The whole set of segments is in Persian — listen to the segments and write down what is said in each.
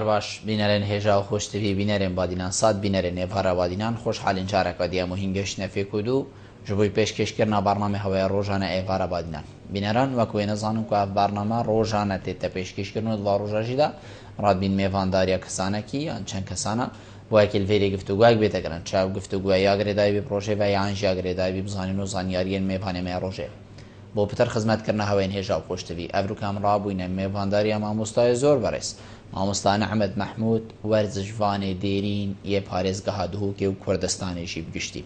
باش بینرن هجا و خوشتوی بینرن بادینان صاد بینرن نفارا بادینان خوش حالین چارکا دیا مهینگش نفی کدو جبوی پیشکش کرنا برنامه هوای روزانه ایوارا بادینان بینران وکوی نزانم که برنامه روزانه تیتا پیشکش کرنو دوا روزا جیدا راد بین میوانداریا کسانه کی چند کسانه با اکیل ویری گفتگوی بیت کردن چه گفتگوی یا گریدای بی پروژه و یا انجا گریدای بی بزانین و زانیاری میوانه می روزه با پتر خدمت کردن هوای هجا و خوشتوی افرو کام رابوینه میوانداریا ماموستای زور برس مامۆستا نەحمەد محمود وەرزشوانێ دێرین یە پارێزگەها دهوکێ و کوردستانێکی بگشتی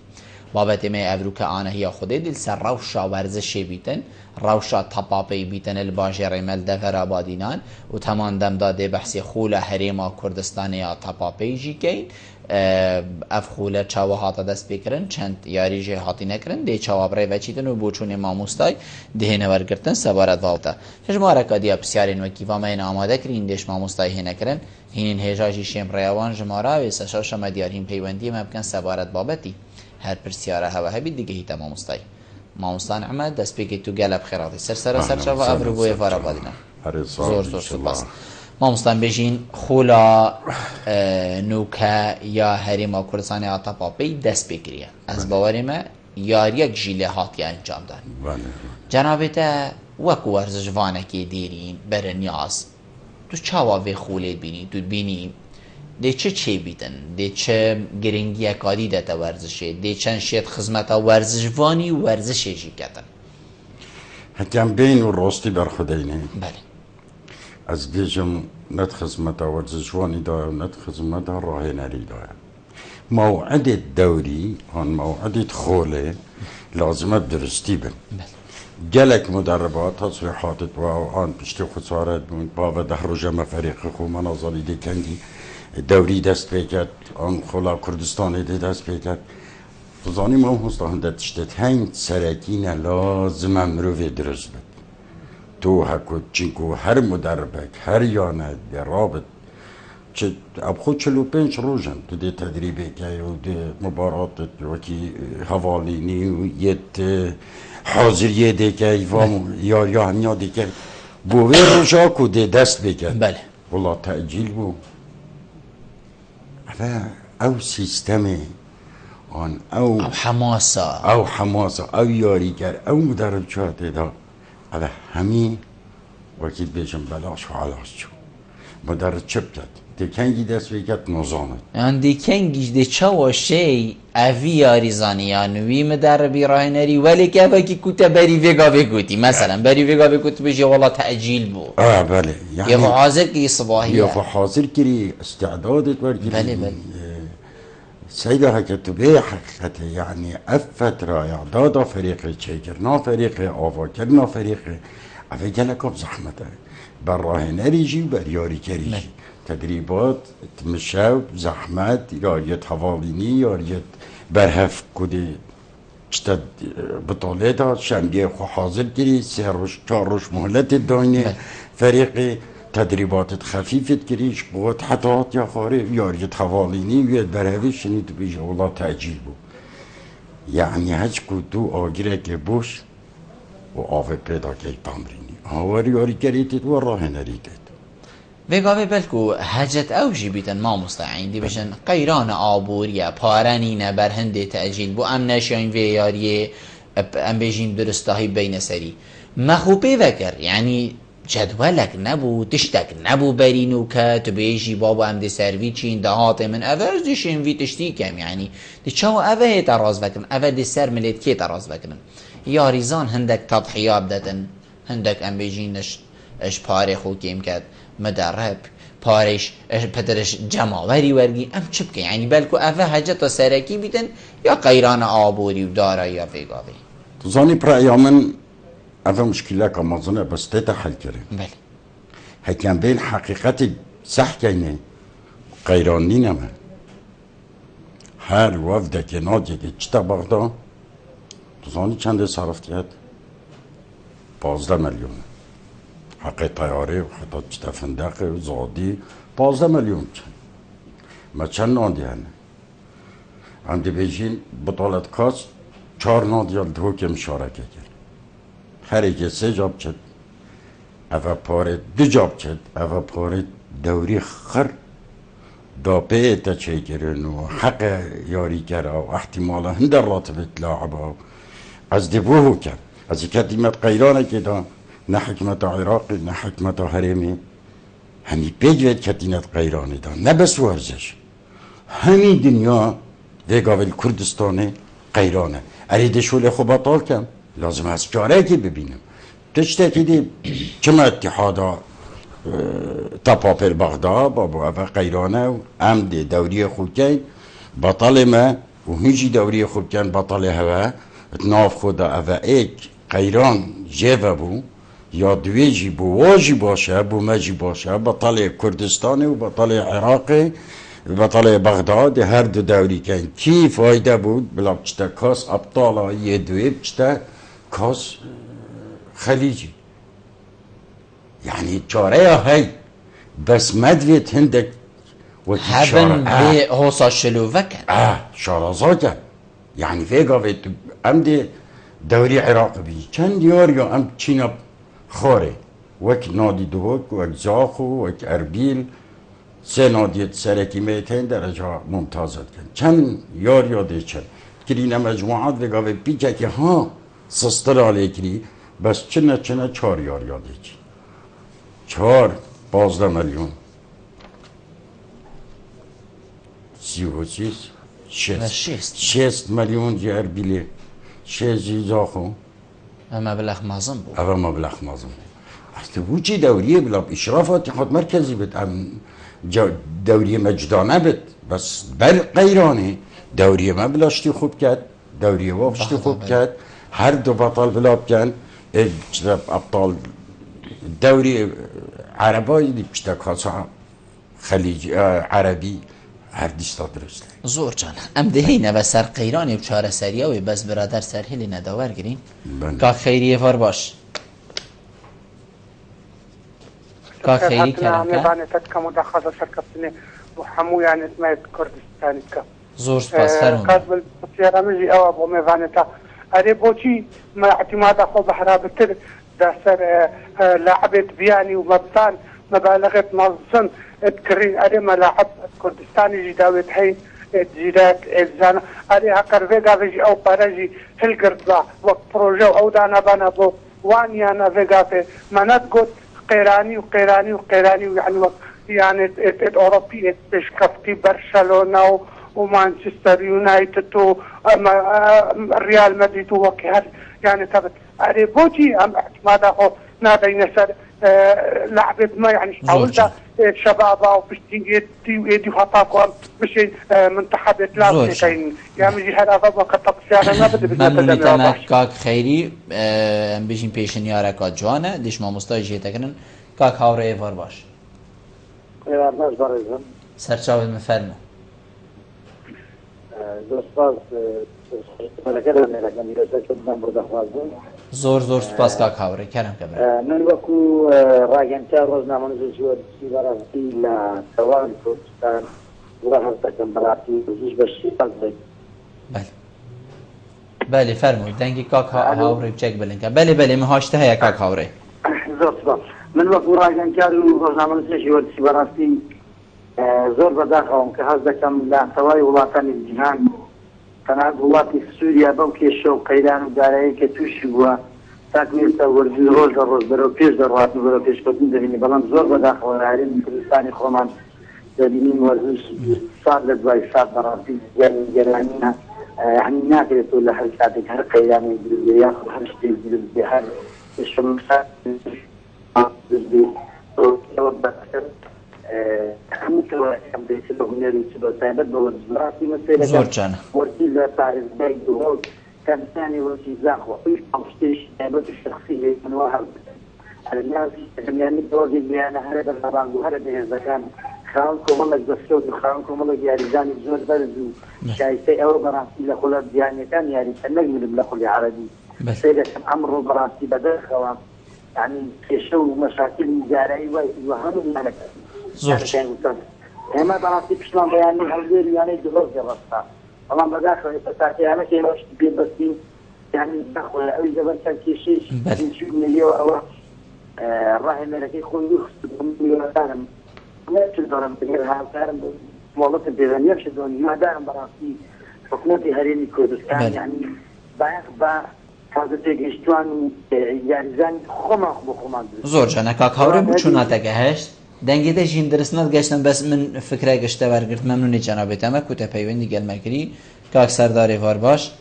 بابەتێ مێ ئەڤروکە ئانەهیا خودێ دل سەر ڕەوشا وەرزشێ بیتن ڕەوشا تەپاپەی بیتنە لە باژێڕێ مەلدەڤەرا بادینان و تەمان دەمدا دێ بەحسێ خولە هەرێما کوردستانەیە تەپاپەیژی کەین ئەف خولە چاوە هاتە دەست پێکردن چەند یاریژێ هاتی نەکردن دێ چاوابڕێ ڤەچیتن و بۆ چوونێ مامۆستای دهێنە وەرگرتن سەبارەت ڤاڵتە هێژمارەکە دیا پرسیارێن وەکیڤامەیەن ئامادەکرین دێش مامۆستای هێنەکردن هینین هێژاژی شێم ڕێوان ژماراوێ سەشەو شەمە دیارین پەیوەندی مە بکەن سەبارەت بابەتی هەر پرسیارە هەوە هەبی دیگە هیتە مامۆستای مامۆستا نەحمەد دەست پێکی تو گەلە بخێڕاتی سەرسەرە سەرچاوە ئەڤرو بۆ ئێڤارە بادینە زۆر زۆر سوپاس مامۆستان بێژین خۆلا نوکە یا هەرێما کوردستانی ئاتەپاپەی دەست پێکریە ئەس باوەرێمە یاریەک ژی لێ هاتیە ئەنجامدان جەنابێتە وەکو وەرزشوانێکی دێرین بەرەنیاز تو چاوا vê xولê bînî tu bînî dê çi çêbîtin dê çi giringiyekadî de te werzişê dê çend şêt xizmeta werzişvanî û werzişê jî ketin هەتیان بین و ڕۆستی بەرخودەینێ بەێ ئەس بێژم نەت خزمەتە وەرزشوانی دایە و نەت خزمەتە ڕاهێنەری دایە موعدت دەوری هەن موعدت خۆلێ لازمە درستی بن gelek مدربات تصریحاتت و آن پشتی خسارت بود با و ده روزه فريق خو مناظری دیکنگی دوری دست پیکرد آن خلا کردستانی دی دست پیکرد فزانی ما هستند تشتت هنگ سرکین لازم امروی درست بد تو هکو چینکو هر مدربک هر یانه رابط چه اب خود 45 روزن تو دی تدریبی که و دی مباراتت و کی حوالینی و یت حاضریه دیگه ایوام یا همیا دیگه بوی روشا کده دست بکن بله والله تأجیل بو او سیستمی آن او حماسه او یاریگر او مدرب چاته دا اوه همین وکیل بیشم بلاش و علاش چو مدرب چه بکد دیکنگی دست بکد نظامت yani دیکنگیش دی چاوا شی اوی یاریزانی یا نوی مدربی راهنری ولی که با کی کوته بری وگا بگوتی مثلا بری وگا بگوتی بجی والله تأجیل بو بله يعني یا حاضر کی صباحی یا حاضر کی استعدادت ورگی بله سيدة هكتو بيه حقيقته يعني أفترة إعداد فريق تشيكرنا فريق آفاكرنا فريق أفجلكم زحمته بالراهنري جي برياري كريجي تدريبات مشاو زحمت ياريت حواليني ياريت برهف كودي اشتد بطولة شنبيه خو حاضر كري سيروش چاروش مهلت الداني فريقي تدريبات خفيفة كريش بوت حتات يا خاري ياريت حواليني ويد برهوي شنيد بيجي والله تأجيل بو يعني هج كودو آگيرك بوش و آفه پیدا که تمرینی هاوری یاری کریتید و راه نریدید وگاوی بلکو هجت اوجی بیتن ما مستعین دی بشن قیران آبوریا پارنینه بر هنده تأجیل بو ام نشاین وی یاریه ام بیجین درستاهی بین سری مخوبه وکر یعنی جدولك نبو تشتك نبو برينو كات بيجي بابا ام دي سيرفي تشين دهات من افرز ديشين في تشتيكم يعني دي شو افه تراز بكن افه دي سر مليت كي تراز بكن يا ريزان هندك تضحيات دتن هندك ام بيجينش اش باري خو كيم كات مدرب باريش اش پدرش جماوري ورگي ام چبك يعني بالكو افه حاجه سركي بيتن يا قيران آبوري ودارا يا فيغاوي تزاني برايامن هذا مشكلة كمازنة بس تتحل كريم بله هكذا بين حقيقة صح كيني قيرانين ما هر وفد که نادی که چتا بغدا تزانی چنده صرفت کرد 15 میلیون حق طیاره و حتی چتا فندق و زادی 15 میلیون چند ما چند نادی هنه هم دی بیشین بطالت کاس 4 نادیال دو که مشارکه کرد هر یک 3 جاب چد اوه پاره 2 جاب چد اوه پاره دوری خر دابيتا تشيكرن وحق ياري كرا واحتمالا هند الراتب تلاعبا از دبوه كان از كلمة قيرانة كده نه حكمة عراقي نه حكمة هرمي همي بيجوت كتينة قيرانة ده نه بس ورزش همي دنيا ويقاو الكردستاني قيرانة اريد شولي خو بطال كم لازم از جاره كي ببينم تشتكي دي كما اتحادا تابابل بغداد بابو افا قيرانة ام دي دوري خوكين بطل ما وهيجي دوري خوكين بطل هوا اتناف خدا افا ايك قيران جيفا بو یا دویجی بو واجی باشه بو مجی باشه بطل کردستانی و بطل عراقی و بطل بغداد هر دو دوری کن کی فایده بود بلا بچتا کاس ابطالا یه دوی بچتا کاس خلیجی یعنی چاره های بس مدویت هندک هبن به هوسا شلو وکن شارازا کن يعني فيقا في أمدي دوري عراق بي كان دياريو أم تشينا خوري وك نادي دوك وك زاخو وك أربيل سه نادي سركي 200 درجة ممتازة كان ياريو دي چل كرينا مجموعات فيقا في بيكا كي ها سستر علي كري بس چنه 4 ياريو دي 4 15 مليون 36 6 مليون دي أربيلي 6 زاخو مبلغ معظم بود هذا مبلغ معظم اصل وجي دوريه بلا اشرافات اتحاد مركزي بت دوريه مجدانه بت بس بل غيراني دوريه ما بلاشتي خوب كات دوريه وافشتي خوب كات هر دو بطل بلا بكن ابطال الدوري عربي اللي بشتكاسا خليجي عربي هر دیستا درسته زور جان ام دهینه و سر قیرانی و چاره سریه و بس برادر سرهلی نداور گرین که خیریه فار باش که خیری کرم که تتكا مدخصة شركة وحمو يعني اسمها كردستاني كا زور سپاس فرمون قاسم السيارة مجي او ابو ميفانتا اري بوشي ما اعتماد اخو بحرا بتر دا سر لاعبة بياني ومبطان مبالغة نظن تكرين اري ملاعب كردستاني جداوت هين جدات الزانا اري هكر فيغا فيجي او باراجي هلقرطلا وقت بروجو او دانا بانا بو وانيانا فيغا في منات قد قيراني وقيراني وقيراني يعني الاوروبي تشكفتي برشلونه ومانشستر يونايتد وريال مدريد وكهر يعني تبت اري بوجي ام اعتماد اخو نادي نسر لعبت ما يعني حاولت شبابا وبشتي يدي خطاكم مش منتخب ثلاثه يعني مجي هذا وقت سياره ما بدي ممنونی تمام کاک خیری بیشین پیشن یاره کا جوانه دیش ما مستاجی تکنن کاک هاوره ایوار باش ایوار باش بارزم سرچاوت مفرمو دوستاز ملکرم نگم میرسه چون من برده خوازم زور سپاس کاک هاوره کرم کبره من وکو راگنچه روزنامه نزوجی و سیبارازی لتوان کردستان و هفتکم براتی وزیش بشی قلبی بله فرمود دنگی کاک هاوره بچک بلن که بله مهاشته هیا کاک هاوره زور سپاس من وکو راگنچه روزنامه نزوجی و سیبارازی زور بداخلهم که هزدکم لتوای ولاتانی جهان تنها وڵاتی سووریا بەو کێشە و قەیران و دارایی کە تووشی بووە تاکو ئێستا وەرزی ڕۆژ لە ڕۆژ بەرەو پێش دەڕات و بەرەو پێشکەوتن دەبینی بەڵام زۆر بەداخەوە لە هەرێمی کوردستانی خۆمان دەبینین وەرزش سات لە دوای سات بەڕاستی گەرانیە هەمی ناکرێتەوە لە هەر کاتێک هەر قەیرانی دروست بێ یاخود هەر شتێک دروست بێ هەر هم بيصير هناك يصير سايبر بالراسي مثلا زورجان ورتي لا تعرف باي دول كان ثاني ورتي زاخو ايش امشتيش سايبر الشخصيه من واحد الناس يعني دوزي اللي انا هذا طبعا وهذا اذا كان خانكم والله دسوت خانكم والله يعني زاني زور برزو شايفه او براسي لخلات يعني كان يعني نجم بالخل عربي سيده امر براسي بدل خوان يعني في شو مشاكل جاري وهم الملك زور اما براسي بشلون بياني هالدير يعني دروز الرصا والله بداخل يتساعدي انا كي مش بيبسين يعني دخل او جبل كان شيء نشوف مليون او الراهي ملكي يكون يخص مليون كان ما تقدر تقول هذا كان مالات بیرونی شد و مادرم برای حکومت هریمی کردستان یعنی با حضرت گشتوان یعنی زن خما بخوام زور جانا کاک هاوری بچونا تگهشت دنگی ده جین درسنات گشتن بس من فکره گشته ورگرد ممنونی جنابه تمه کتا پیوندی گل مکری کاک سردار ایوار باش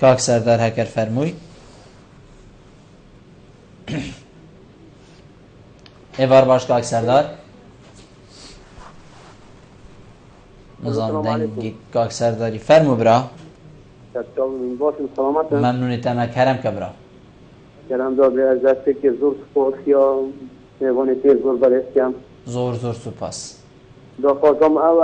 کاک سردار هکر فرموی ایوار باش کاک سردار نظام دنگی کاک سرداری فرمو برا ممنونی تمه کرم که برا کرم دا به عزت که زور سپورت یا میوانی تیر زور برستیم زور سپاس دا خواستم او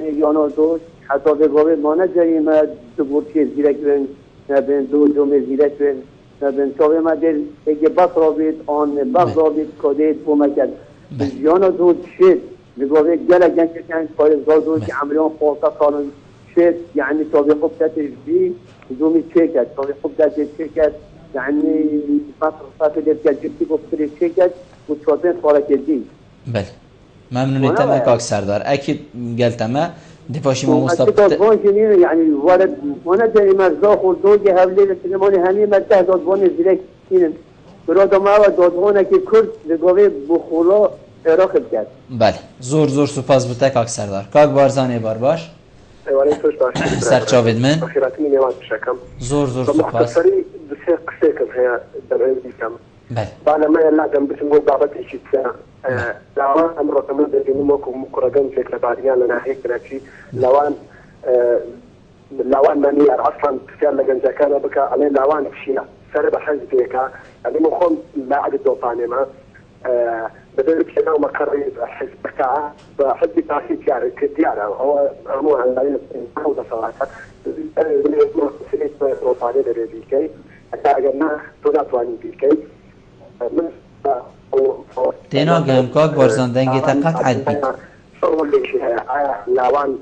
ریگیانا دوست حتی به گاوه ما نجایی ما دو بورتی زیرک بین نبین دو جمعه زیرک بین نبین چاوه ما دل اگه بس را بید آن بس را بید کادید بومکد ریگیانا دوست شد به گاوه گل گنج کنج پایزگاه دوست که عمریان خواسته سالن شد یعنی چاوه خوب تتش بی دومی چه کد چاوه خوب تتش چه کد يعني فترة اللي جبتي بفترة شيكات وتشوفين صورة جديد. بله. ممنونی تمام کاک سردار. اكيد قلت ما دفاشي ما مستبط. يعني ولد وانا جاي مزاق ودوجي هبلي التليفون هني ما تهدد بوني زيك كين. براد ما ودادونه که کرد لگاوی بخولا عراق کرد. بله. زور سپاس بوده کاک سردار. کاک بارزان بار باش. سرچاوید من. أخيرا نيوان بشكم. زور سپاس. مختصري بس قصيكم هي دبعين كم. بله. بعد ما يلعب بسمو بابت إيش تسا. لوان أمر كمان بدي ممكن مقرقم شكل بعدين أنا هيك رأيي لوان مني أصلا كان لجن زكاة بك عليه لوان فينا سرب حزب هيك يعني مخون لا عدد دوطاني ما بدل بشنا ومقرر حزب بكاء بحزب تاسيس يعني كديانا هو مو عن هذا صراحة سليت دوطاني لريبيكي أتاجرنا توناتواني بيكي تينا جام كاك بارزان دنگي تقط عدبيت شغل لوان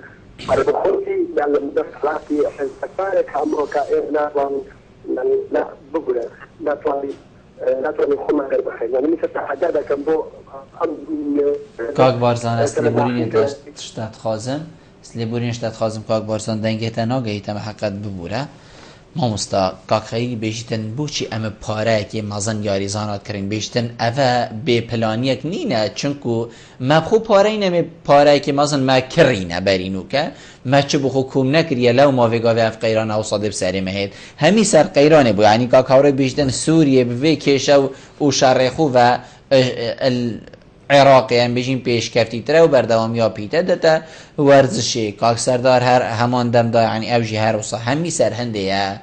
أربخوتي لأن مدرساتي حين تكارك عمرك إيه لا بقول لا تواني خما غير بخير يعني مثل تحديدا كان بو كاك بارزان اسليبورين تشتات خازم اسليبورين تشتات خازم كاك بارزان دنگي تناگه تم حقت ببوره ما مستا کاک خیلی بیشتن بوچی ام پاره که مازن یاریزانات کرین بیشتن اوه به پلانیک نینه چونکو ما بخو پاره اینه پاره که مازن ما کرینه برینو که ما چه بخو کم نکریه لو ما وگاوه اف قیران او صادب سری مهید همی سر قیرانه بو یعنی کاک هاوره بیشتن سوریه بوی کشه و شرخو و عراقی هم بجین پیش کفتی تره و بردوام یا پیته دتا ورزشی کاک سردار هر همان دم دا یعنی اوجی هر وصا همی سرهنده یا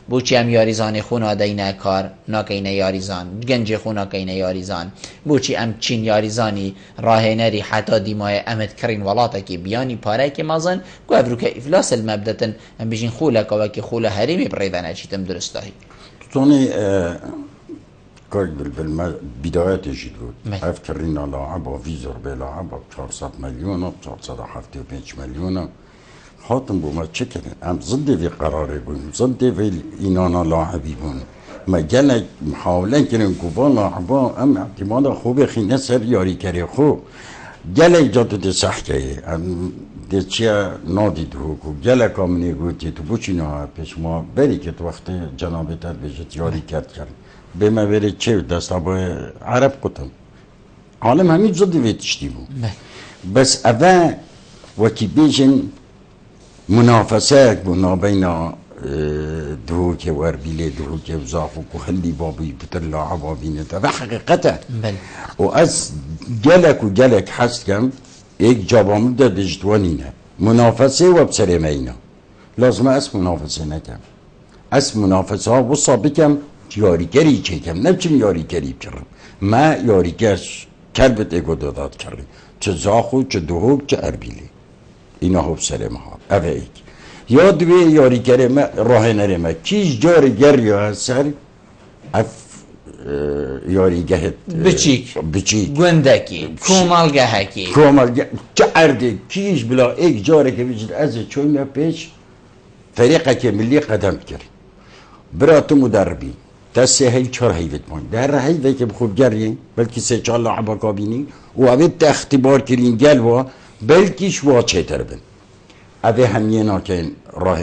بوچی هم یاریزان خونا دینه کار ناکینه یاریزان گنج خونا کینه یاریزان بوچی هم چین یاریزانی راه نری حتی دیمای امد کرین ولاتا که بیانی پاره که مازن گو افرو که افلاس المبدتن هم بجین خوله که که خوله هریمی بریدنه چیتم درستاهی توني كاك بالبدايات يجي بود افترينا لاعبها فيزر بلاعبها ب 400 مليون ب 475 مليون حاتم بو ما تشكل ام ضد في قراري بون ضد في إنانا لاعبي بون ما جلك محاولين كنن كوبا لاعبا ام اعتماد خوب خينه سر ياري كري خو جلك جاتو دي صحكي ام دي چيا نادي دوكو جلك امني گوتي تو بوچينا پیش ما بري كت وقت جنابتر بجت ياري کرد به ما بره چه دست با عرب قطن عالم همین ضد ویتشتی بود بس اول وکی بیجن منافسه بنا بین دو که وربیله دو که وزاخو که خلی بابی بتر لاعبا بینه و حقیقتا و از گلک حست کم ایک جوامل در دجتوانینه منافسه و بسر مینه لازمه از منافسه نکم از منافسه ها وصا بکم یاریگری چکم نه چون یاریگری کردم ما یاریگرش کلبت اگو دادات کردم چه زاخو چه دوهوک چه اربیلی اینا خوب سرم ها اوه ایک یا دوی یاریگر ما راه نره ما کیش جاریگر یا سر اف یاریگهت بچیک گوندکی کومالگهکی چه ارده کیش بلا ایک جاره که بجد از چویم پیش فريقك ملي قدم كري براتو مدربي دست هی 4 حیوت بان در حیوه که بخوب گریم بلکه 3-4 لاعبا کابینی و اوید اختبار کرین گل و بلکیش واچه تر بن اوه همیه ناکن راه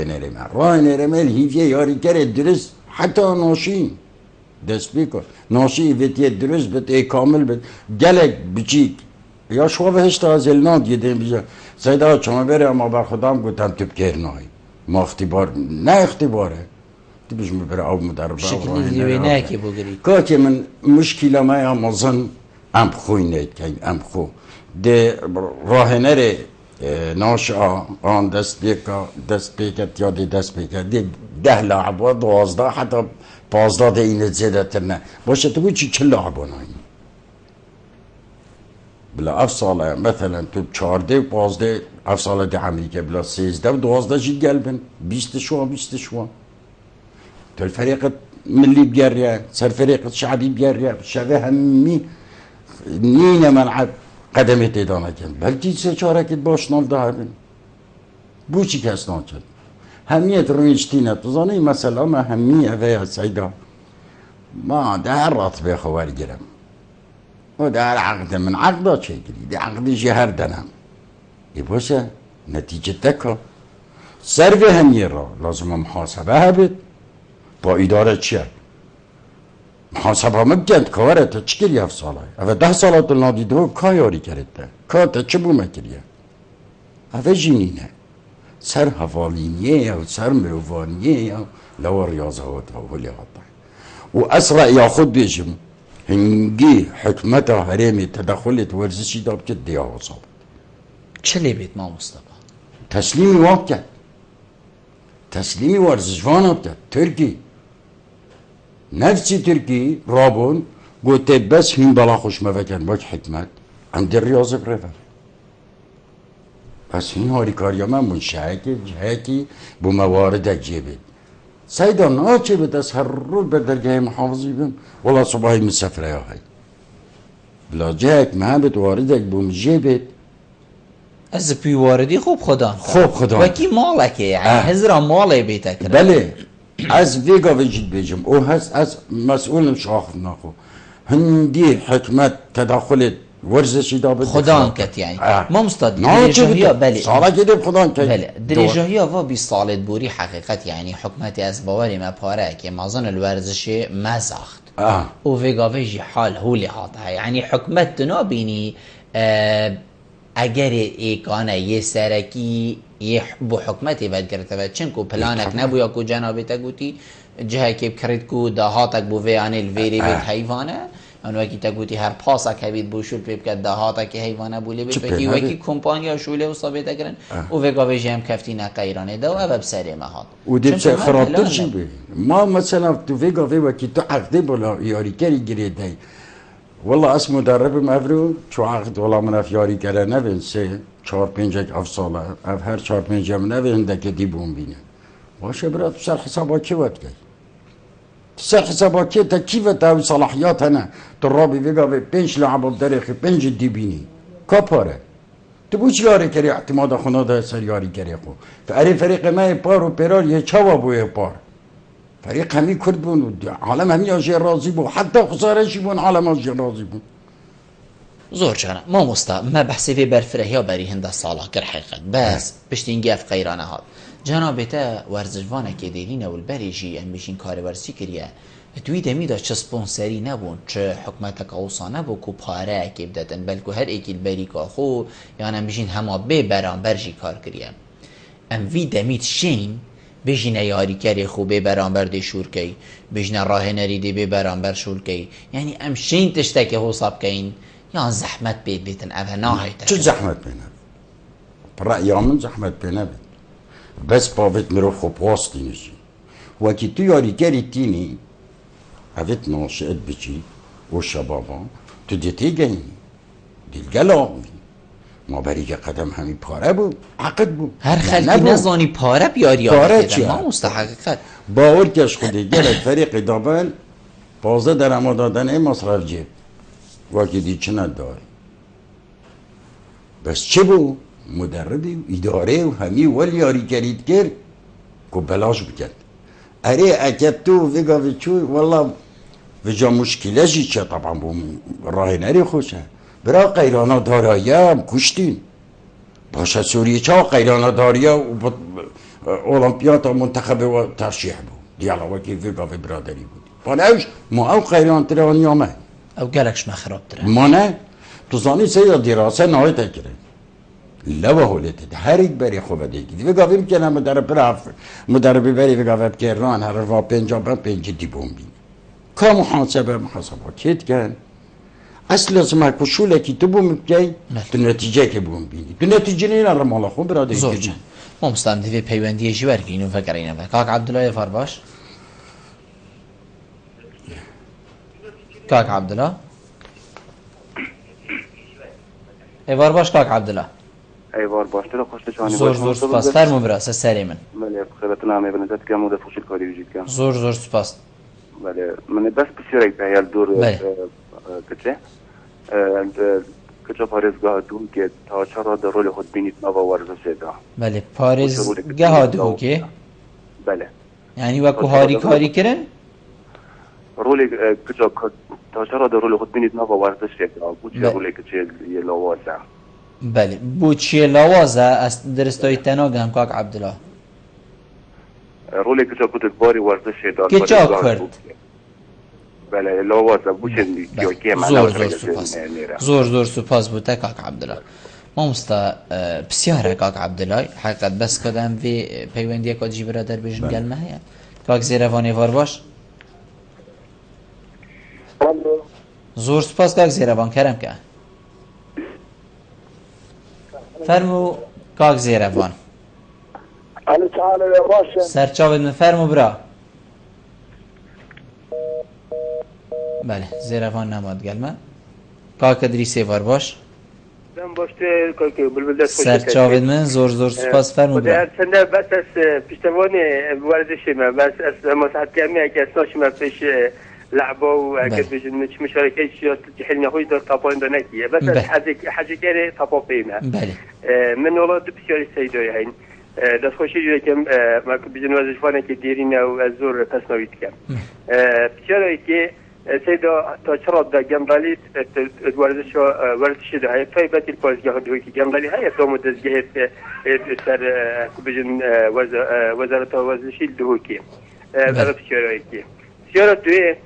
نرمه هیویه یاری کرد درست حتی ناشی دست بکن ناشی ویتیه درست بد ای کامل بد گلک بچیک یا شما بهشت از الناد دیدیم بیجا سیده چما بره اما بر خودم گوتم تو بکرنایی ما اختبار نه اختباره دی بیش میبره آب مدربه شکلی دیوی نه که بگیرید که من مشکل ما یا مزن ام خوی نید که ام خو ده راه نره ناش آن دست بیکت یا دی دست بیکت دی 10 لاعب و 12 حتی 15 ده اینت زیده تر نه باشه تو چی 4 لاعب نایی بلا افصاله مثلا تو 14 و 15 افصاله دی امریکا بلا 13 و 12 جی قلبن 20 شو تو الفريق ملي بجريا صار فريق شعبي بجريا شبه همي نينا ملعب قدمتي دانا كان بلكي سيشارة كد باش نال دهبن بوشي كاس ناچن همية رويشتينة تظني مثلا ما همية فيها سيدا ما ده الراتب خوار جرم وده العقد من عقده شكلي ده عقد جهر دنم يبوسه نتيجة تكا سرفي همية را لازم محاسبة هبت با اداره چیه؟ محاسبه هم بگند کاره تا چی کریه 7 ساله؟ اوه 10 ساله تو نادیده و که یاری کرده؟ که تا چه بومه کریه؟ اوه جینینه سر حوالینیه و سر مروانیه و لو ریاضه و تاولی غطه و اسرع یا خود بیشم هنگی حکمت حرمی تدخلت ورزشی داب که دیا و صابت چه لیبید ما مصطفى؟ تسلیمی واب کرد تسلیمی ورزشوان اب کرد ترکی نفسی ترکی رابون گوته بس هین بلا خوش مفکن باک حکمت هم در ریاضه برفر بس هین هاری کاریا من بون جهکی بو موارد جیبید سیدا ناچه بید از هر رو بر درگاه محافظی بیم ولا صبحی مسافره یا های بلا جهک محبت واردک بوم جیبید از پی واردی خوب خدا وکی مالکه یعنی هزرا ماله بیتا کرد بله از ویگا وجود بیجم او هست از مسئول شاخ ناخو هندی حکمت تداخل ورزشی دابد خدا کت یعنی ما مستاد دریجاهی بله سالا کدیم خدا کت بله دریجاهی و 20 سالت بوری حقیقت یعنی حکمتی از باوری ما پاره که مازن الورزشی مزاخت او ویگا ویجی حال هولی هاته یعنی حکمت نابینی اگر ایکانه یه سرکی یه بو حکمتی بد کرده و چنکو پلانک نبو یا کو جنابتا گوتی جهه که بکرد کو دهاتک بو ویانه الویری بید حیوانه اون وکی تا گوتی هر پاسک هبید بو شول پیب که دهاتک حیوانه بولی بید وکی وکی کمپانیا شوله و ثابته کرن و وگا ویجه هم کفتی نقیرانه دو و بسره مهاد و دیب چه خرابتر چی بی ما مثلا تو وگا وکی تو عقده بلا یاری کری گریده والله اسم مدرب مفرو چو عقد والله من افیاری کرده نبین 3-4-5 افصاله اف هر 4-5 هم نبین دکه دی بون بینه باشه برات سر حسابا کی وقت کی سر حسابا کی تا کی وقت او صلاحیات نه تو رابی ویگا به 5 لعب درخی 5 دی بینی کپاره تو بوچ یاری کری اعتماد خدا سر یاری کری خو فری فريق ما پار و پرار یه چوا بو پار فريق همي كرد بون عالم همي آجي راضي بون حتى خسارشي بون عالم آجي راضي بون زور جانا ما مستا ما بحثي في برفره يا بري هنده صالح كر حقيقت بس بشتينجي اف قيرانه هاد جانا بيتا ورزجوانه که ديلينه والبريجي ام بشين كاري ورسي كريا توی دمی داشت چه سپونسری نبون چه حکمت کاوسا نبود کو پاره که بدن بلکه هر ایکیل بری که خو یعنی بشین همه به برانبر جی کار کریه ام وی دمیت شین بجین یاری کری خوبه برانبر دی شور کی بجین راه نریدی به برانبر شور کی یعنی ام شین تشته که حساب کین یا زحمت بید بیتن اوه نهایت چه زحمت بینه برای من زحمت بینه بس باوت مرو خوب واسطی نشی وکی تو یاری کری تینی اوت ناشئت بچی و شبابا تو دیتی گینی دیلگلا ما بری که قدم همی پاره بود عقد بود هر خلقی نزانی پاره بیاری پاره چیه؟ ما مستحقیقت باور کش خودی گلک فریق دابل بازه در اما دادن این مصرف جیب وکی دی چه نداری بس چه بود؟ مدربی و اداره و همی ولی یاری کرید کرد که بلاش بکرد اره اکد تو وگاوی چوی والله و جا مشکله جی چه طبعا بو راه نری خوشه برا قیرانا دارایی کشتین باشه سوریه چا قیرانا دارایی و اولمپیاد منتخب و ترشیح بود دیالا وکی ویگا و برادری بود فانوش ما او قیران ترانی آمه او گلکش ما خراب تره ما نه تو زانی سیدا دراسه نهایت کرد لوا هولت هر یک بری خوبه دیگه ویگا ویم کنه مدربی بری ویگا وب کران هر روا پنج دی بومبین که محاسبه کت کن اصل از ما کشوله کی تو بوم بگی تو نتیجه که بوم بینی تو نتیجه نینا را مالا خوب برادر زور جان ما مستعد في پیوندی جوار گینو فکر اینا کاک عبدالله فارباش کاک عبدالله ایوار باش کاک عبدالله ایوار باش تو خوشت چانی زور سپاس فرمو براس سری من بله خیرت نامه بنزد کم و دفوشی کاری وجود کم زور سپاس بله من بس بسیار یک بیال دور کچه کجا پارێزگاه دوو که تا چرا در رول خود بینید نوا ورزشیدا بله پارێزگاه دوو که بله یعنی وەکو هاری کاری کرن رول کجا تا چرا در رول خود بینید نوا ورزشیدا بود چه رولی کچه یه لاوازه بله بود چیه لاوازه درستایی تناگم کاک عبدالله رولی کجا بود باری ورزشیدا که چا کرد بله لاوازه بوشن زور سپاس بوده کاک عبدالله ما مستا بسیاره کاک عبدالله حقیقت بس کدام وی پیوندی کدی برادر بیشن گلمه هیا کاک زیروانی وار باش زور سپاس کاک زیروان کرم که فرمو کاک زیروان سرچاوید من فرمو برا بله زیروان نماد گلمه کاک ادریسی وار باش دم باشته کاک بلبل دست خوش سرچاوید من زور سپاس فرمو برا سنده بس از پشتوانی ورزشی ما بس از مساعد کمی اگه اسناش ما پیش لعبه و اگه بجن مشارکه شیات جحل نخوش دار تاپاین دا نکیه بس از حاجه کره تاپا پیمه من والله بسیاری سیدای هین دست خوشی جوری کم ما بجن وزشفانه که دیرین و از زور پس نوید کم بسیاری که سيدا تشرد دا جنبالي ورزش ده هاي طيبة البازجاه ده كي جنبالي هاي توم دزجه سر كبجن وزارة وزشي ده كي هذا بشيء كي سيارة ده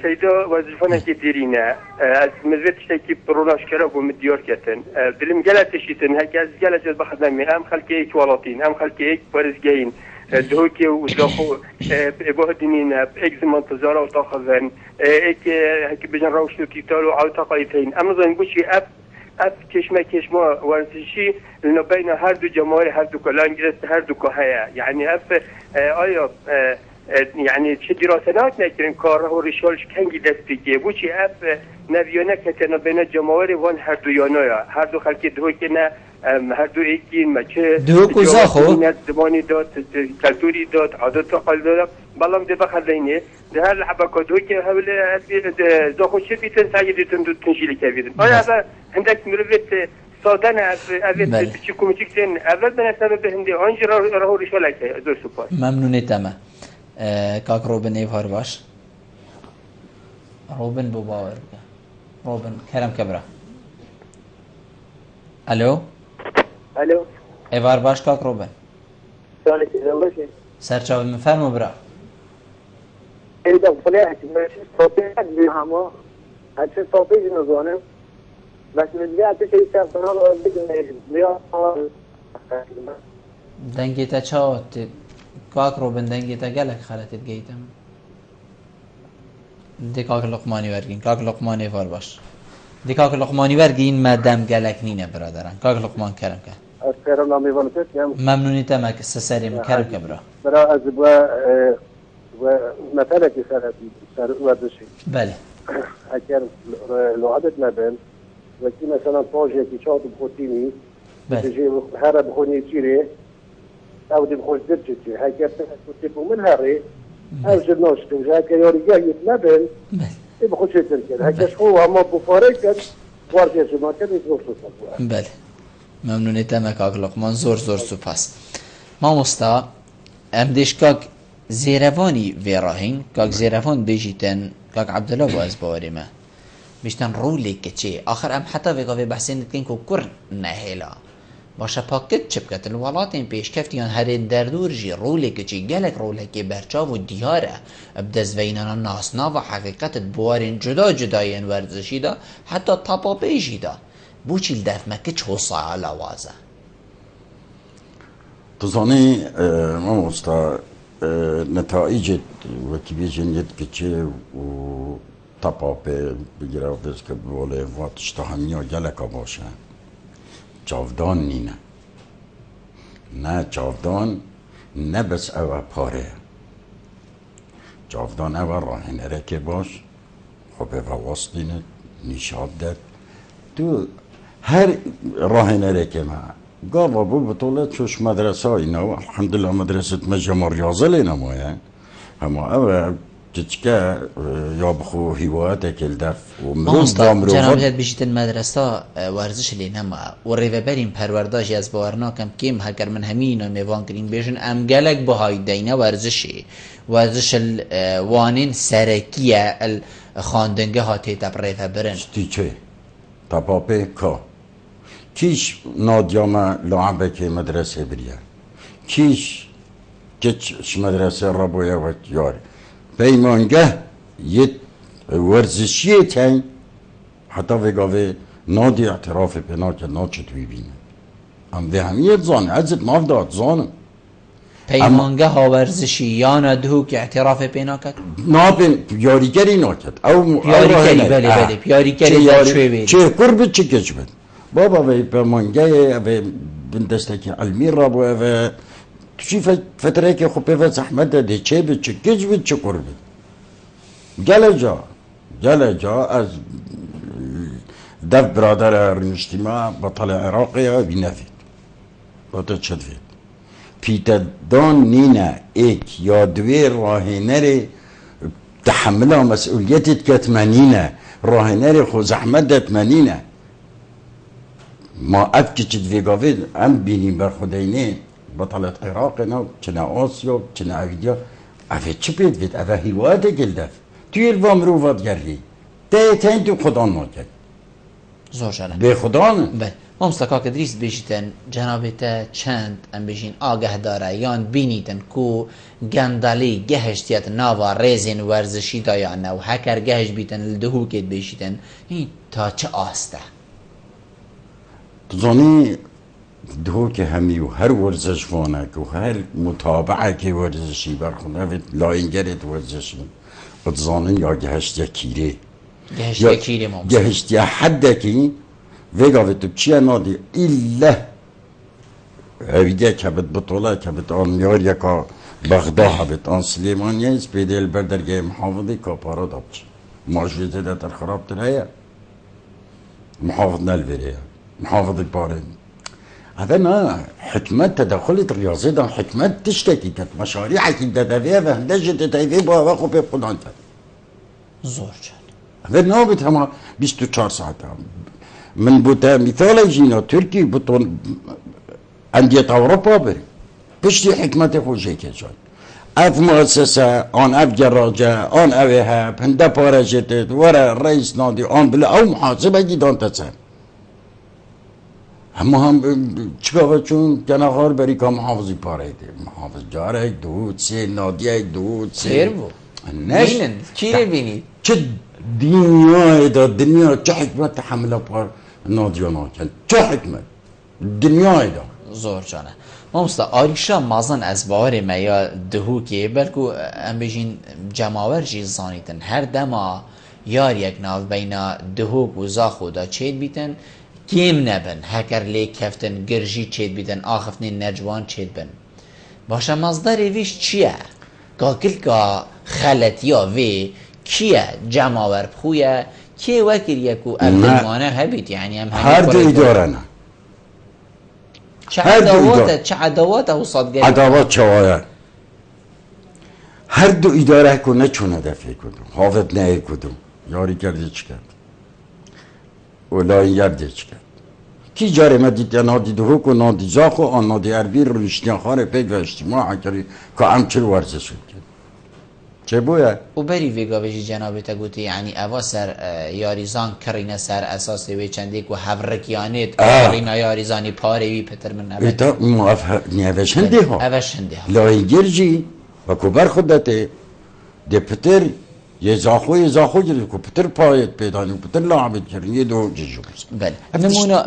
سيدا وزفنا كي ديرينا از مزبط شتى بروناش كرا ومديار كتن دلم جلت شيتن هكذا جلت بخدمي هم خلكي كوالاتين هم خلكي ورزجين دوكي ودخو بوهدنين اكز منتظره وتاخذن هيك بجن روشو كيتالو او تقايتين اما زين بوشي اف كشما ورزشي انه بين هر دو جماهير هر دو كلانجلس هر دو كهيا يعني اف ايا يعني چه دراسات نکردن کار و ریشالش کنگی دست بگیه بوچی اف نویانه کتنا بین جماهیر وان هر دو یانایا هر دو خلکی دو که نه هر دو ایکین مچه دو کوزاخو زمانی داد کلتوری داد عادت قال داد بالام ده بخلینه ده هر لعبه دو که حول زاخو چه بیتن سعیدتون دو تنجیل کبیرن آیا عندك مروت صادنا افيت بشي كوميتيكتين اول من سبب هندي انج راهو ريشالك دو سوبر ممنونی تمام کاک روبن ایوار باش روبن بوباور روبن کرم کبرا الو ایوار باش کاک روبن سرچاوی من فرمو برا ایده فلیحت مرسی صوبیت بیهما هرچه صوبیت نزانم بس مدلیت که ایسا فنال بگم دنگیتا چاوت کاک روبن دنگیتا گلک خلطت گیتم دی کاک لقمانی ورگین کاک لقمانی وار باش دی کاک لقمانی ورگین مدام گلک نینه برادران کاک لقمان کرم که أذكر الله ميفانتك ممنونی تماك سسری من کرم که برا برا از ومثلك سر وردشي بله اگر لعبت نبن وكي مثلا طاجة كي شاط بخوتيني تجي هرب بخوني تيري او دي بخوش درجتي هكا تسيبو من هاري او جنوش توجه هكا يوريجاه يتنبن بخوش تركن هكا شخو هما بفاركت وارجع جماعتين يتوفوا صفوها بله ممنونی تماك آق لقمان زور سپاس ما مستا ام دیشکاک زیروانی ویراهین کاک زیروان بیجیتن کاک عبدالله باز باوری ما بیشتن رولی کچی آخر ام حتی ویگاوی بحثین کن که کر نهیلا باشه پاکت چپ کتن ولاتین پیش کفتیان هرین دردور جی رولی کچی گلک رولی که برچاو و دیاره ابدز وینان ناسنا و حقیقت بوارین جدا جداین ورزشی دا حتی تاپا پیشی دا بوچیل دف مکه چو ساعه لوازه تظني ما مستا نتائج وكي بيجن يتكتشي و طبابه بگیره دست که بوله واتش تهمیا گلکا باشه چاودان نینه نه چاودان نه بس او پاره چاودان او راه نرکه باش خب او واسطینه نشاب داد تو هر راه نرکه ما قابا بو بطولة شوش مدرسة اینا و الحمدلله مدرسة مجمع رياضة لنا مويا هما او تشكا يابخو هواته كالدف ومروز دامرو جناب هاد بيجيت المدرسة ورزش اللي نما والريفابرين پرورداش از باورنا كم كيم هكر من همين ميوان كرين بيجن ام جالك بهاي دينا ورزشي ورزش الوانين سركية الخاندنگه هاتي تب ريفابرين تيچه تبابه كا كيش نادياما لعبه كي مدرسة بريا كيش كيش مدرسة ربويا وكياري پیمانگه یه ورزشیه تن حتی وگاوه نادی اعتراف پنا که ناچه توی بینه هم به همیت زانه ازت ناف داد زانم پیمانگه ها ورزشی یا ندهو که اعتراف پنا کد؟ نابن پیاریگری ناکد او پیاریگری بله پیاریگری در چوی بید چه قربت چه کچبت بابا وی پیمانگه وی بندسته علمی را بوه و توشی فتره که خوب به زحمت داده چه به چه گج به چه قربه گله جا از دف برادر رنشتیما بطل عراقی ها بی نفید باتا چد فید پیتا دان نینه ایک یا دوی راهنر تحمل مسئولیتت کتمنینه راهنر خو زحمت دتمنینه ما اب که چد ویگاوید هم بینیم بر خودینه بطلت عراقنا چنا آسیا چنا اویدیا اوه چه بید بید اوه هیواده گلدف توی الوام روفات گردی تین تو خدا ناکد زور شده به خدا نه بله ما مستقا که دریست بیشتن جنابتا چند ام بشین آگه داره یان بینیتن کو گندالی گهشتیت ناوا ریزین ورزشی دا یا نه و هکر گهش بیتن لدهو کت بیشتن این تا چه آسته تزانی دهو که همی و هر ورزش وانه و هر متابعه که ورزشی برخونه و لاینگرت ورزشی اتزانن یا گهشت یا کیره گهشت یا کیره ممکن گهشت یا حده که ویگاوه تو چیه نادی ایله هویده که بد بطوله که بد آن میار یکا بغدا بد آن سلیمانیه از پیده البردرگه محافظی که پارا دابچه ماجوزه ده تر خراب تر هیا محافظ نلویره محافظ پاره هذا نه حکمت تدخلت ریاضی دان حکمت تشتکی کد مشاريع که دادویه و هندجه تتایوی با وقو به خودان کد زور چند هذا نه بیت همه 24 ساعت من بوتا مثال جینا ترکی بوتون اندیت اوروپا بری پشتی حکمت خوشه که جان اف مؤسسه آن اف جراجه آن اوه هب هنده پارجتت ورا رئیس نادی آن بلا او محاسبه گیدان تسن هم چیکار چون کنار بری که محافظی پاره ده محافظ جاره دود سه نادیه دود خیر بود بینن چی رو بینید چه دنیا چه حکمت تحمل پار نادیا ناکن چه حکمت دنیا دا زور جانه ما مستا آریشا مازن از باور ما یا دهو که بلکو ام بجین جماور جیز زانیتن هر دما یار یک ناو بین دهو و زاخو دا چید بیتن کیم نبن هکر لیک کفتن گرجی چید بیتن آخفنین نرجوان چید بن باشه مصدر ویش چیه؟ که خلطیا وی کیه جماور بخویه کیه وکر یکو ابدالمانه هبیت یعنی هم هر دو اداره نه چه عدوات او صادگری عدوات چوایا هر دو اداره کنه چونه دفعه کدوم حافظ نه کدوم یاری کرده چی کرد اولا یرده چی کرد کی جاره مدید یا نادی دهوک و نادی زاخ و آن نادی اربیر رو نشتیان خانه پیگ و اجتماع کری که همچه ورزش شد چه بویه؟ و بری ویگا بجی جنابتا گوتی یعنی اوا سر یاریزان کرینه سر اساس وی چندیک و هفرکیانیت کرینه یاریزانی پاره وی پتر من نبید ایتا نیوش هنده ها اوش هنده ها لای گرجی و کبر خودته ده پتر یه زاخو گرد که پتر پایت پیدانی پتر لعبت کردن یه دو جیجو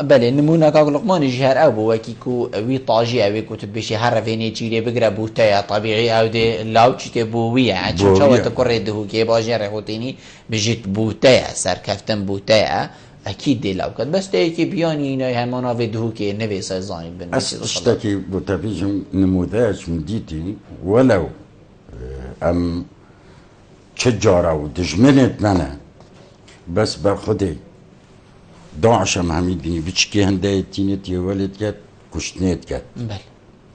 بله نمونه کاغ لقمان جهر او بو وکی کو وی طاجی اوی کو تبشی هر رفینی چیره بگره بوتایا طبیعی او ده لاو چیته بوویه چون چاوه تکره دهو که باجه رخوتینی بجیت بوتایا سر کفتن بوتایا اكيد دي لو كان بس تيجي بياني هنا همانا في دهوكي نبي سازاني بالنسبه اشتكي بتفيجم نموذج من ديتي ولو ام تجارة ودجمنت منا بس برخدي داعش هم هميدني بتشكي هنداي تينت يولد كات كشتنيت كات بله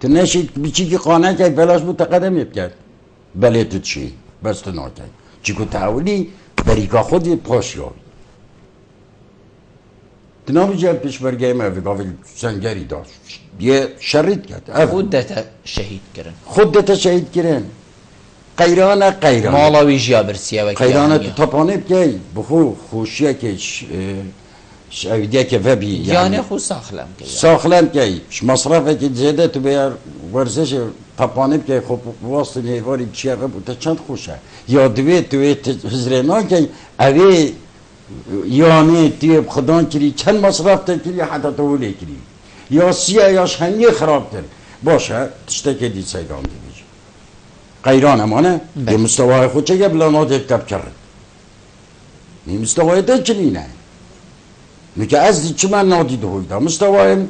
تناشي بتشكي قانع كات بلاش متقدم يبكات بله تتشي بس تناكي چيكو تعولي بريكا خودي باشيوي تنابي جاب پیش برگه ما في قابل سنگری داشت یه شريط كات خودتا شهيد كرن خودتا شهيد كرن قیرانه مالاوی جابرسیه و قیرانه تپانه بگی بخو خوشیه که شویدیه که وبی یعنی خو ساخلم که مصرفه که زیاده تو بیار ورزش تپانه بگی خب واسه نیواری چیه بوده چند خوشه یا دوی هزرنا که اوی یعنی توی خدان کری چند مصرف تا کری حتی تولی کری یا سیه یا شنگی خراب تر باشه تشته که دید سیدان دی قیران امانه به مستوای خود چه بلا نادر کب کرد این مستوای ده چنینه میگه از چه من نادید هویده مستوای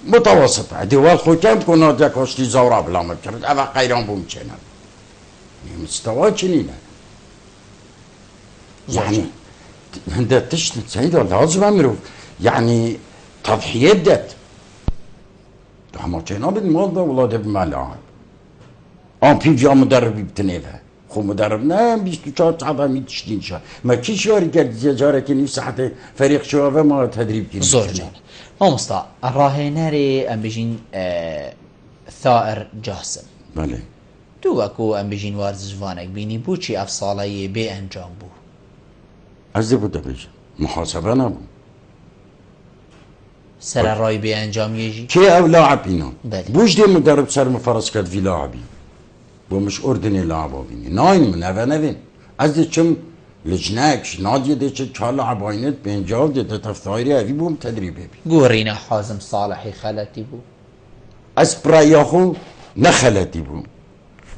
متوسطه دیوال خود کم که نادر کاشتی زورا بلا مکرد اوه قیران بوم چنه این مستوای چنینه يعني هنده تشت سيدة لازم امرو يعني تضحيات دات اما چنا بالموضة ولا ده بملاعب پیجا مدربی بتنیفه خو مدرب نه 24 ساعت هم میتشتین شا ما کی شواری کرد جاره که نیم ساعت فريق شوافه ما تدریب کنیم زور جان ما مستا راهنری ام بجین ثائر جاسم بله تو اكو ام بجین ورزشوانک بینی بو چی افصالای به انجام بو از بود بجن محاسبه نبو سر رای به انجام یجی کی او لاعب اینا بوش دی مدرب سر مفرس کرد وی لاعبی و مش اردنی لاعبا بینی ناین من اوه نوین از دی چم لجنکش نادیه دی چه چه لاعباینت به انجام دی تفتایری اوی بوم تدریبه بی گورینا حازم صالحی خلطی بو از برایاخو نخلطی بو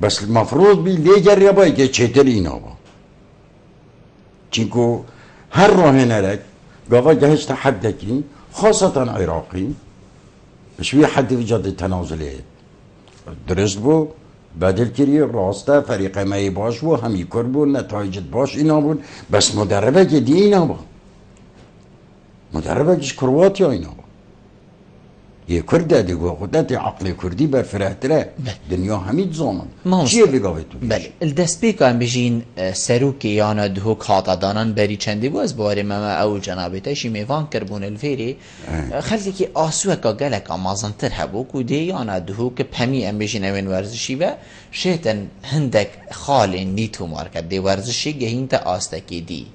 بس المفروض بی لیگر یا باید که چهتر اینا با چینکو هر راه نرک گاوا جهش تحد کنی خاصة عراقي شوية حد في جد التنازلية درست بو بدل كري راسته فريق ما يباش بو هم يكربو نتائج باش اینا بون بس مدربه جدي اینا با مدربه جش كرواتيا اینا با یه کرده دیگه قدرت عقل کردی بر فرهتره دنیا همید زمان چیه بگاوه تو بله الدست بیکن بجین سروکی یانا دهوک حاطا دانان بری چندی بو از باری مما او جنابیتا شی میوان کربون الفیری خلقی که آسوه که گلک آمازنتر هبو که دی یانا دهوک پمی ام بجین اوین ورزشی و شیطن هندک خال نیتو مارکت دی ورزشی گهین تا آستکی دی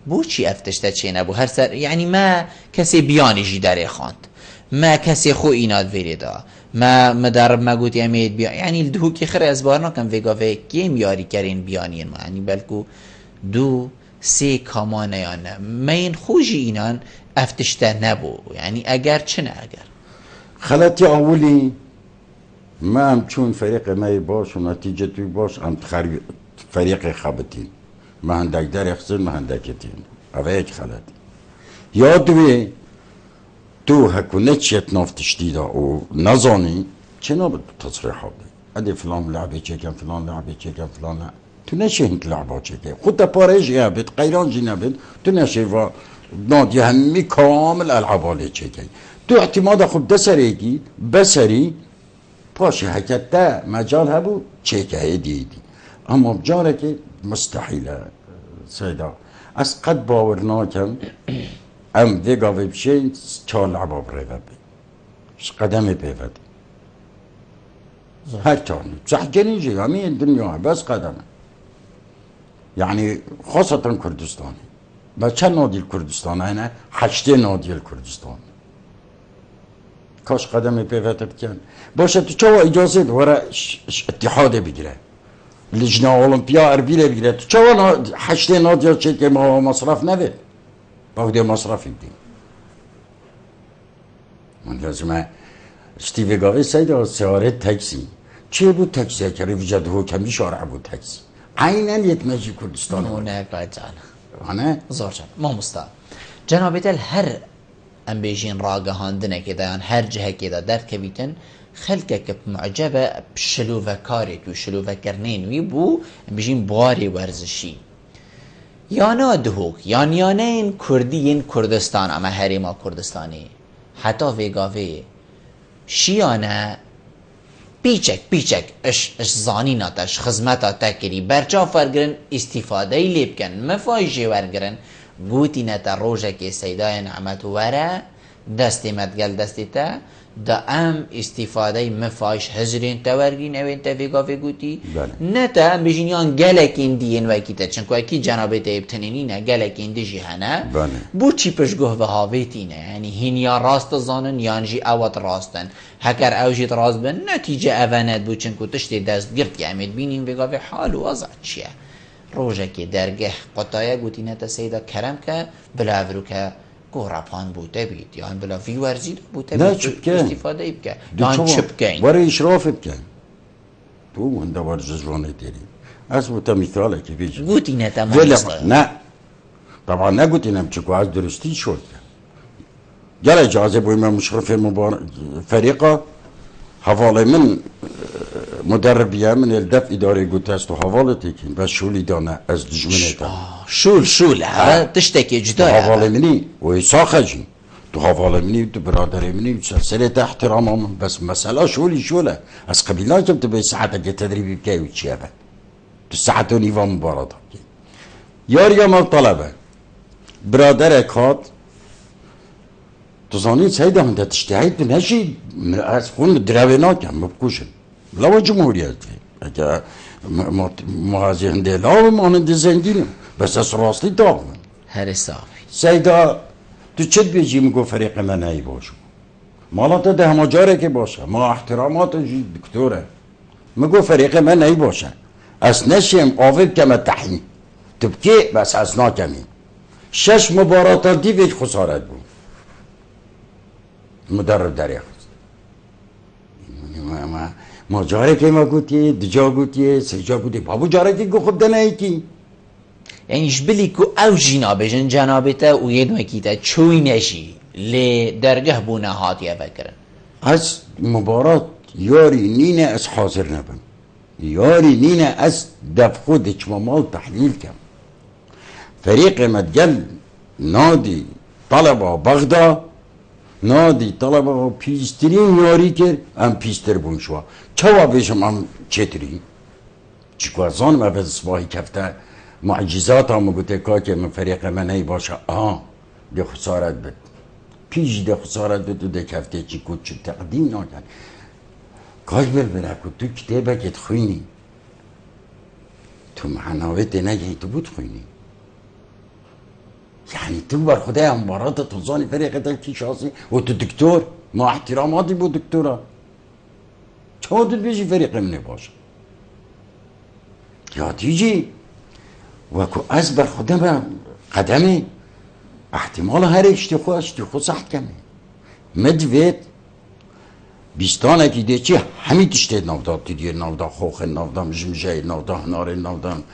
بو چی افتشتا چه نبو هر سر یعنی ما کسی بیانی جی داره خواند ما کسی خو ایناد ویریدا ما مدرب ما گوت امید بیا یعنی الدهو که خیر از بارنا کم ویگاوه کیم یاری کرین بیانین ما یعنی بلکو دو سه کامانه یا نه ما این خوشی اینان افتشته نبو یعنی اگر چه نه اگر خلطی اولی ما هم چون فريق ما باش و نتیجه توی باش هم فريق خبتین ما هندک در اخسن ما هندکتین اوه یک خلطی یادوی تو هكونت شيت نافتش ديدا او نزاني چنا بود تصريحات ادي فلان لعبه چكم فلان لعبه چكم فلان لعبه تو نشي هنك لعبه چكم خود پاريج يا بيت قيران جينا بيت تو نشي و نادي همي كامل العاب عليه چكم تو اعتماد خود دسريكي بسري باشي حكتا مجال هبو چكه ديدي اما بجارك مستحيله سيدا از قد باورناكم ام دیگه بشه چهار لعبه برای ش قدم پیوت هر تاني صح جنيجي همين الدنيا بس قدمه يعني خاصة كردستان بس چند نادي الكردستان هنا 8 نادي الكردستان کاش قدم پیوت بکن باشه تو چه اجازه ورا اتحاد بگیره لجنه المپیا اربیل بگیره تو چه 8 نادي چه که ما مصرف نده باید مصرف بدیم من لازمه استیو گاوی سیده سیاره تاکسی چه بود تاکسی که وجود حکمی شارع بود تاکسی عیناً یتمجی کردستان نمونه قاعد جانا آنه زور جان ما مستا جنابت هر ام بيجين راقهاندنه كده يعني هر جهه كده درك بيتن خلقك معجبه بشلوفه كاري وشلوفه كرنين ويبو بيجين بواري ورزشي یانا دهوک یانین کردین کردستان اما هریما کردستانی حتی ویگاوی شیانه پیچک اش زانی ناتش خدمتا تکری برچا فرگرن استفاده لیب کن مفایجی ورگرن گوتی نتا روژه که سیدای نعمت وره دستی مدگل دستی تا دا ام استفاده مفایش هزرین تورگین اوین تفیگاوی گوتی نتا ام بجین یان گلک این دیین وکی تا چنکو اکی جنابت ایبتنینی نه گلک این دی جهنه بو چی پشگوه و هاویتی نه یعنی هین یا راست زانن یان جی اوات راستن هکر او جید راست بن نتیجه اوانت بو چنکو تشتی دست گرد که امید بینین ویگاوی حال و وضع چیه روژه که درگه قطایه گوتی نتا سیدا کرم که بلاورو که گورپان بوده بید یعنی بلا ویورزی بوده بید استفاده بکن یعنی چپ کن برای اشراف بکن تو منده بار جزوانه دیری از بوده مثاله که بیجه گوتی نتا مانسته نه طبعا نگوتی نم چکو از درستی شد گره اجازه بویم مشرف فریقه حواله من مدربیه من الدف اداره گوته است و حواله تکین بس شولی دانه از دجمنه دانه شول تشتکی جدایه حواله منی و ایساخه جی تو حواله منی تو برادره منی سلسله احترام هم بس مسئله شوله از قبیله که تو به ساعته که تدریبی بکی و چیه بد تو ساعت و نیوه مبارده یاریا ما طلبه برادر کات تو زانید سیده هم ده تشتهید نشی از خون دروه ناکم مبکوشن لوا جمهوریت اگه مغازی هنده لاو ماننده زنگینم بس از راستی داغم هر صافی سیده تو چد بیجی میگو فریق من ای باشو مالا تا ده همه جاره که باشه ما احترامات جی دکتوره میگو فریق من ای باشه از نشیم آوید کم تحییم تو بکی بس از ناکمی 6 مبارات دیوید خسارت بود مدرب دریخ ما جاره که ما گوتیه دجا گوتیه سجا گوتیه بابو جاره که گو خود دنه ایکی یعنی شبلی که او جینا بجن جنابتا و یه دوکیتا چوی نشی لی درگه بونه هاتیه بکرن از مبارات یاری نینه از حاضر نبم یاری نینه از دفخو دچمامال تحلیل کم فریق مدگل نادی طلبه بغدا نادی طلبه پیسترین یاری که هم پیستر بون شوا چوا بیشم هم چطری چیکو از آن مفز صباحی کفته معجزات هم گوته که من فریق من ای باشه ده خسارت بد پیش ده خسارت بد و ده کفته چیکو چه تقدیم ناکن کاش بلکو تو کتابه که تخوینی تو معناوه نگه تو بود خوینی يعني تكبر خدها مباراة تنظاني فريق تلكي شخصي وانت دكتور مع احتراماتي بو دكتورة شو بيجي فريق مني باشا يا تيجي وكو أزبر خدها قدمي احتمال هر اشتخو صح كمي مدفيت بیستانه که دیگه چی همین تشته نافداد تیدیر نافداد خوخ نافداد مجمجه نافداد هنار نافداد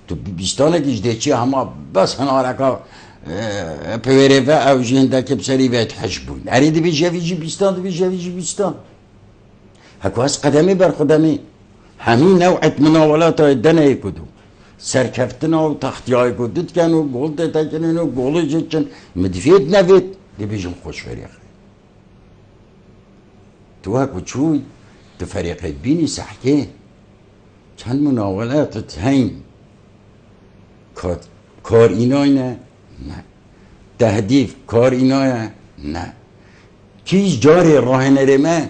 تو بیستانه که دیگه چی همه بس هناره که پیوره و او جنده که بسری وید حجبون اریده بی جویجی بیستان بی جویجی بیستان هکو از قدمی بر خدمی همین نوعت مناولات های دنه کدو سرکفتن و تختی های کدود کن و گل دیتا کنن و گل جد کن مدفید نوید دی بیجم خوش فریق تو هکو چوی تو فریق بینی سحکه چند مناولات هین کار اینای نه تهدیف کار اینایه نه کیش جاری راه نرمه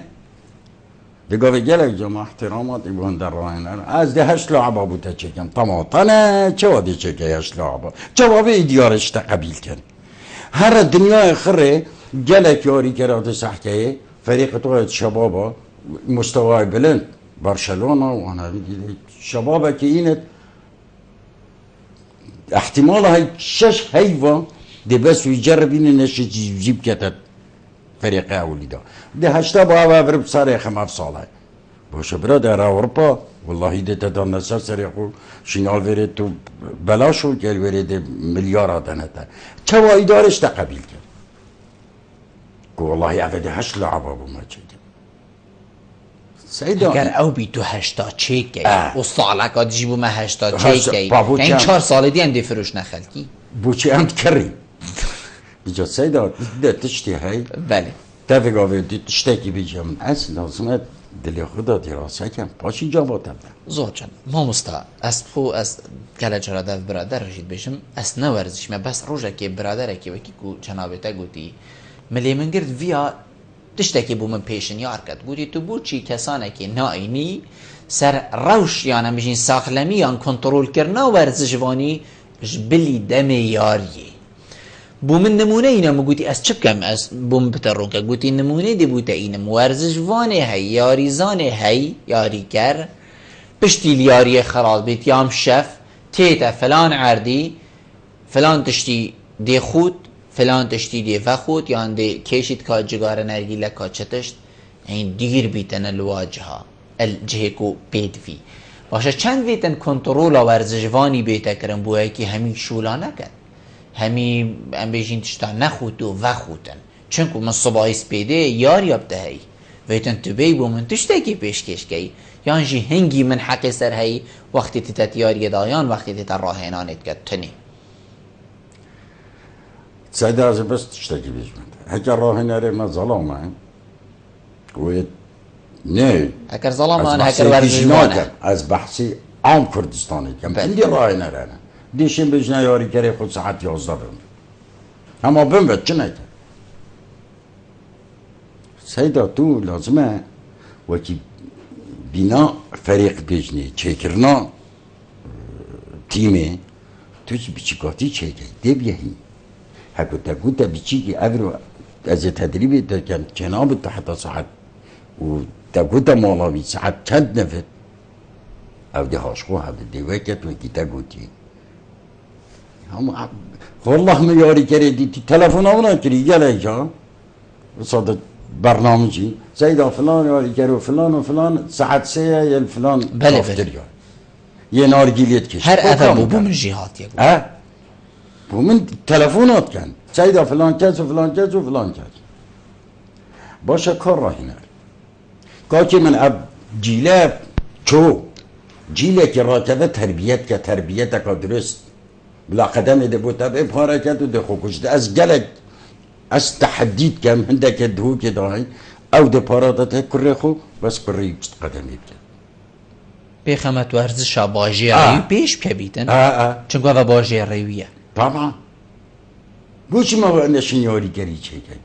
بگاه گلک جمع احترامات ایبون در راه نرمه از ده 8 لعبه بوده چکم طماطنه چه وادی چکه 8 لعبه جواب ایدیارش تقبیل کرد هر دنیا خره گلک یاری کرده سحکه فريق طويل شبابه مستوى بلند برشلونه وانا شبابه كينت احتمال هاي شش هيفا دي بس يجربين انش يجيب كتت فريق اولي ده هشتا بابا برب صار خمس ساله باش برادر اوروبا والله ده تدان نصر سريقو شينال فريتو بلاشو قال فريد مليار دنتا چوا ادارش تقبيل كده والله عبده 8 لعبه بما چه سيدا اگر او بی تو 8 چیک و سالک جیبو ما 8 چیک این 4 سال دی هم دی فروش نخلکی بوچی انت کری بجا سيدا ده تشتي هاي بله تفقا دي تشتكي بيجام اس لازم دل خدا دراسه کم پاشی جواب بده زور جان ما مستا از خو از کلا جراده برادر رشید بشم اس نورزش ما بس روزه که برادر کی وکی کو جنابته گوتی ملی من گرد ویا تشتکی بو من پیشن یار کد گوتی تو بو چی کسانه که ناینی سر روش یعنی میشین ساخلمی یان کنترل کرنا ورزش وانی جبلی دم یاریه بو من نمونه اینا مگوتی از چپ کم از بوم بترون که گوتی نمونه دی بوده اینم ورزش وانه هی یاری زانه هی یاری کر پشتی لیاری خرال بیت یام شف تیتا فلان عردی فلان تشتی دی خود فلان تشتی دی فخود یان دی کشید که جگار نرگیله که چتشت این دیر بیتن الواجها الجهه کو بید فی باشه چند بیتن کنترول ورزشوانی بیتا کرن بوه که همین شولا نکن همی ام بیشین تشتا نخوتو و خوتن چونکو من صباحی سپیده یار یابده هی ویتن تو بی بو من تشتا که پیشکش کی یان جی هنگی من حقی سر هی وقتی تیتا یاری دایان وقتی تیتا راهنانت کد تنی سعید از بس تشتکی بیشمنده هکر راه نره ما ظلامه گوید نه هکر ظلامه هکر ورزشوانه از بحثی عام کردستانی کم بندی راه نره دیشین بجنه یاری کری خود ساعت 11 بیم اما بیم بید چه نکن سیدا تو لازمه وکی بینا فریق بجنی چکرنا تیمه تو بیچیکاتی چکر دی بیهی هکو تا بیچی که افرو از تدریبی دکن جناب تحت ساعت و تا مالاوی ساعت چند نفت او دی هاشخو هفته دی وکت وکی تا گوتی والله ما یاری کردی تلفن آونا کردی گله جا صادق برنامجی سیدا فلان یاری کرد و فلان ساعت 3 یا فلان بله یه نارگیلیت کشید هر افر بو من جهات یک بو من تلفنات کن سیدا فلان کس و فلان کس باشه کار راهی نر که من اب جیله که راکبه تربیت که درست بلا قدم ده بوده به حرکت و ده خوکشده از گلک از تحدید کم هندک دهو که داهی او ده پارادت کره خو بس کره یکشت قدمی بکن بخمت ورزش باجی ریوی پیش بکبیتن چونکو او باجی ریویه طبعا گوشی ما نشین یاری کری چه کن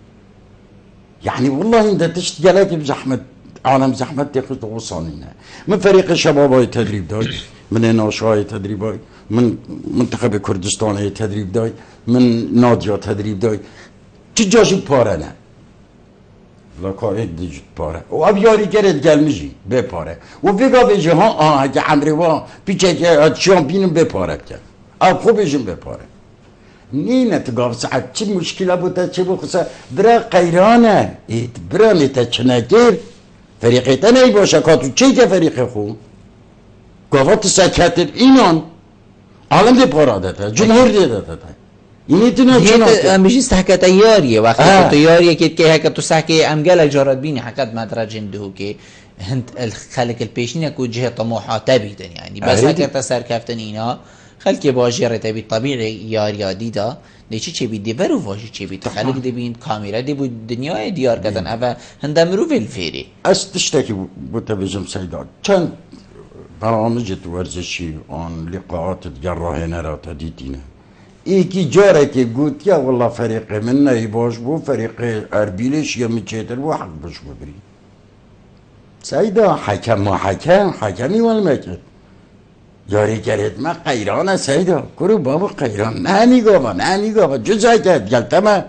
یعنی والله این ده تشت گلک بزحمت عالم زحمت ده خود غصانینه من فريق شباب های تدریب داد من ناشای تدریب های من منتخب کردستان های تدریب دای من نادیا تدریب دای چه جاشی پاره نه لکه دیجت پاره و اب یاری کرد گلمیجی به پاره و بگا بیجه ها اگه عمری وا پیچه که شامپینم به پاره کرد اب خوبیشم به پاره نینه تگاف ساعت چه مشکله بوده چه بخصه برا قیرانه برا نیتا چنگر فریقی تا نی باشه که تو چه که فریق خو گافت سکتر اینان عالم دی پارادته جمهور دی داده اینی تو نه همیشه سحکت یاریه وقتی تو یاریه که هک تو سحکی امگل جارد بینی حقیقت مدرج عنده که هند الخلق البيشين کو جهه طموحات بیدن یعنی بس هک سر کفتن اینا خلق باجره تبي طبيعي یاریا دیدا دیچی چه بیدی برو واجی چه بید خلق دی بین کامیرا دی بود دنیای دیار کردن اول هندم رو ولفیری از تشتکی بوده بجم سیدان چند برامج ورزشی آن لقاءات جراحی نرات دیدینه ایکی جاره که گوت یا والله فريق من نایباش بو فريق اربیلش یا میچیتر بو حق بش ببری سیدا حکمی والمکر یاری کرد ما قیرانه سیدا کرو بابا قیران نه نیگابا جزای کرد گلتمه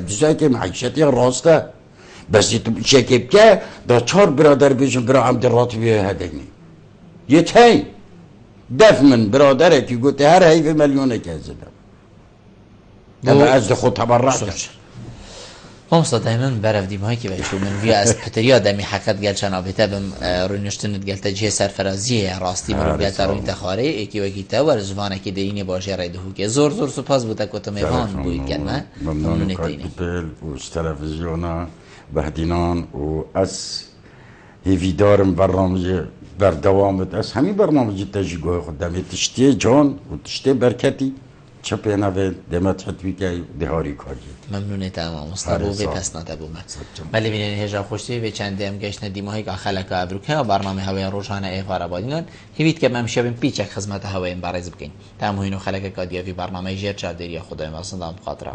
جزای که معیشتی راسته بس تو شکیب که دا 4 برادر بیشون برا عمد راتبیه هدنی یه تایی دف من برادره که گوته هر حیف میلیونه که زدم دم از خود تبرع کرد مامستا دائما برافدیم هایی که بچو من وی از پتریا دمی حقیقت گل چنابیته بم روی نشتند گل تجیه سرفرازیه راستی من گل تا روی انتخاره ایکی وکی تا ورزوانه که دینی باشه رای دهو که زور سپاس بوده که تمیوان بوید کلمه ممنون کارتیپل و تلویزیونا بهدینان و از هیویدارم برنامه بر دوامت از همین برنامه تجیگاه خودم تشتی جان و تشتی برکتی چپه نوه دمت حتوی که دهاری کاری ممنونه تمام مصطفی و پس نتبوم ولی ببینید هجا خوشتی به چند دم گشت ندیمایی که خلک ابروکه برنامه هوای روزانه ایفار آبادیان هیوید که ممشه بین پیچک خدمت هوای بارز بکن تمام اینو خلک کادیوی برنامه جر چادری خدای ما صندام خاطره